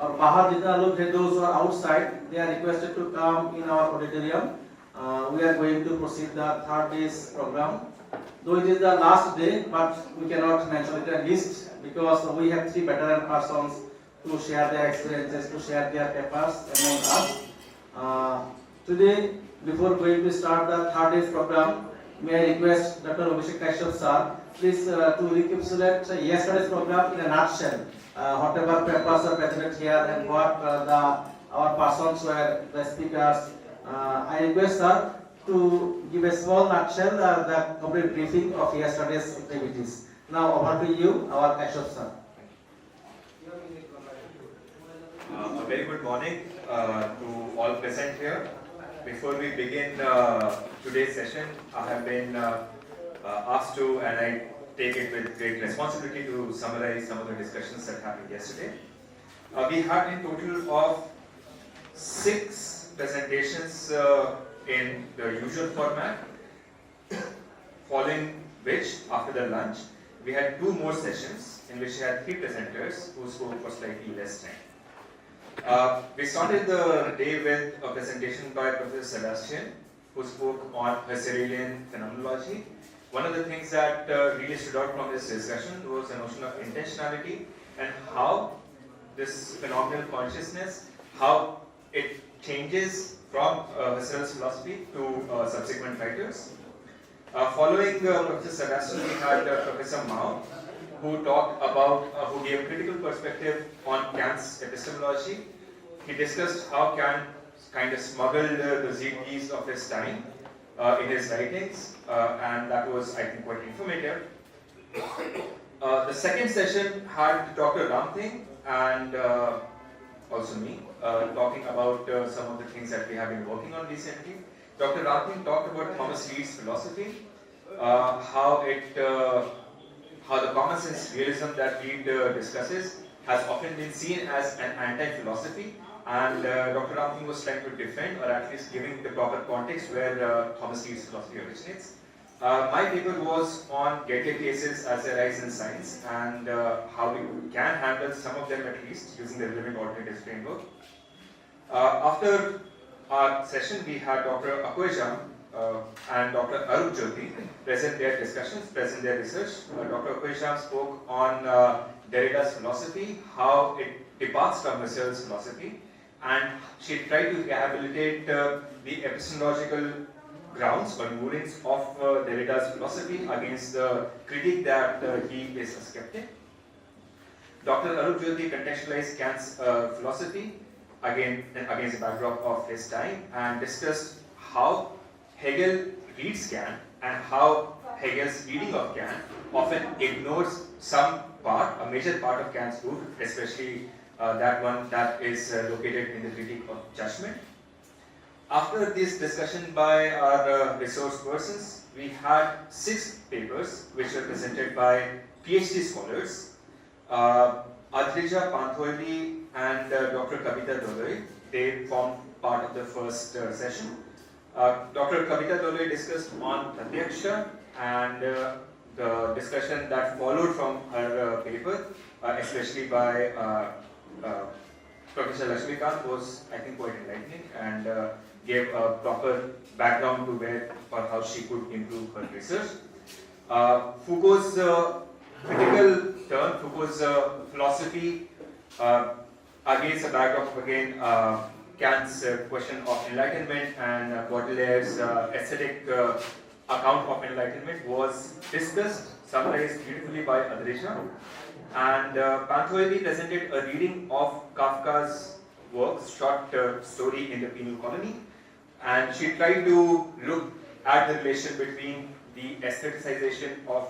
और बाहर जितना लोग हैं, those who are outside, they are requested to come in our auditorium. We are going to proceed the third day's program. Though it is the last day, but we cannot mention it at least because we have three veteran persons to share their experiences, to share their papers among us. Today, before going to start the third day's program, may I request Dr. ABHISHEK KASHYAP sir, please to recapitulate yesterday's program in a nutshell. Whatever papers are presented here and what our persons were the speakers. I request sir to give a small nutshell the complete briefing of yesterday's activities. Now over to you, our Kashyap sir. A very good morning to all present here. Before we begin today's session, I have been asked to, and I take it with great responsibility, to summarize some of the discussions that happened yesterday. We had in total of 6 presentations in the usual format, following which, after the lunch, we had 2 more sessions in which we had 3 presenters who spoke for slightly less time. We started the day with a presentation by Professor Sebastian, who spoke on Husserlian phenomenology. One of the things that really stood out from this discussion was the notion of intentionality and how this phenomenal consciousness, how it changes from Husserl's philosophy to subsequent writers. Following Professor Sebastian, we had Professor Mao, who talked about, who gave a critical perspective on Kant's epistemology. He discussed how Kant kind of smuggled the zeitgeist of his time in his writings, and that was, I think, quite informative. The second session had Dr. Ramting and also me talking about some of the things that we have been working on recently. Dr. Ramting talked about Thomas Reid's philosophy, how the common sense realism that Reid discusses has often been seen as an anti-philosophy, and Dr. Ramting was trying to defend, or at least giving the proper context where Thomas Reid's philosophy originates. My paper was on gateway cases as they arise in science, and how we can handle some of them at least using the relevant alternatives framework. After our session, we had Dr. Akwejam and Dr. Arup Jyoti present their discussions, present their research. Dr. Akwejam spoke on Derrida's philosophy, how it departs from Husserl's philosophy, and she tried to rehabilitate the epistemological grounds or rulings of Derrida's philosophy against the critique that he is a skeptic. Dr. Arup Jyoti contextualized Kant's philosophy again against the backdrop of his time and discussed how Hegel reads Kant and how Hegel's reading of Kant often ignores some part, a major part of Kant's proof, especially that one that is located in the critique of judgment. After this discussion by our resource persons, we had 6 papers which were presented by PhD scholars. Adrija Panthoili and Dr. Kavita Doloi, they formed part of the first session. Dr. Kavita Doloi discussed on Pratyaksha, and the discussion that followed from her paper, especially by Professor Lakshmikant, was, I think, quite enlightening and gave a proper background to where or how she could improve her research. Foucault's critical turn, Foucault's philosophy against the backdrop of, again, Kant's question of enlightenment and Baudelaire's aesthetic account of enlightenment was discussed, summarized beautifully by Adrija. And Panthoili presented a reading of Kafka's works, short story in the penal colony, and she tried to look at the relation between the aestheticization of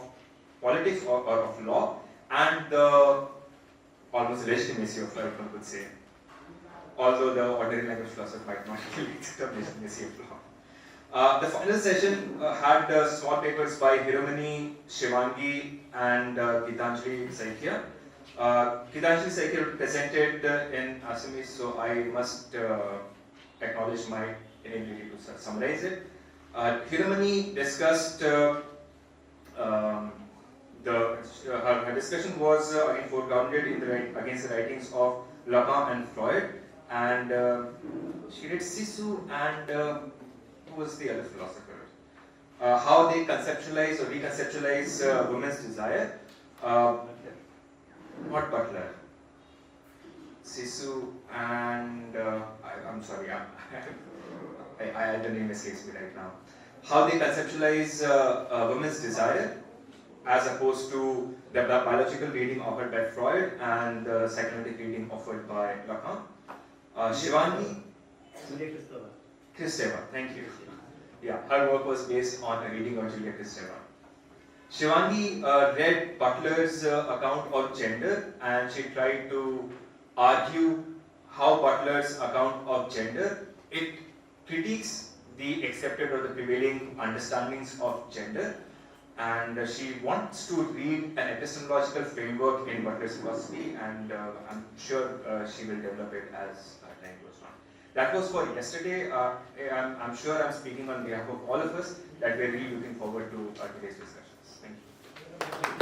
politics or of law and the almost legitimacy of life, one could say, although the ordinary language philosopher might not accept the legitimacy of law. The final session had small papers by Hiromani Shivangi and Gitanjali Saikia. Gitanjali Saikia presented in Assamese, so I must acknowledge my inability to summarize it. Hiromani discussed her discussion was again foregrounded in against the writings of Lacan and Freud, and she read Sisu and who was the other philosopher? How they conceptualize or reconceptualize women's desire. Not Butler. Sisu and I'm sorry, the name escapes me right now. How they conceptualize women's desire as opposed to the biological reading offered by Freud and the psychoanalytic reading offered by Lacan. Shivani Kristeva, thank you. Yeah, her work was based on a reading of Julia Kristeva. Shivani read Butler's account of gender, and she tried to argue how Butler's account of gender, it critiques the accepted or the prevailing understandings of gender, and she wants to read an epistemological framework in Butler's philosophy, and I'm sure she will develop it as time goes on. That was for yesterday. I'm sure I'm speaking on behalf of all of us that we're really looking forward to today's discussions. Thank you.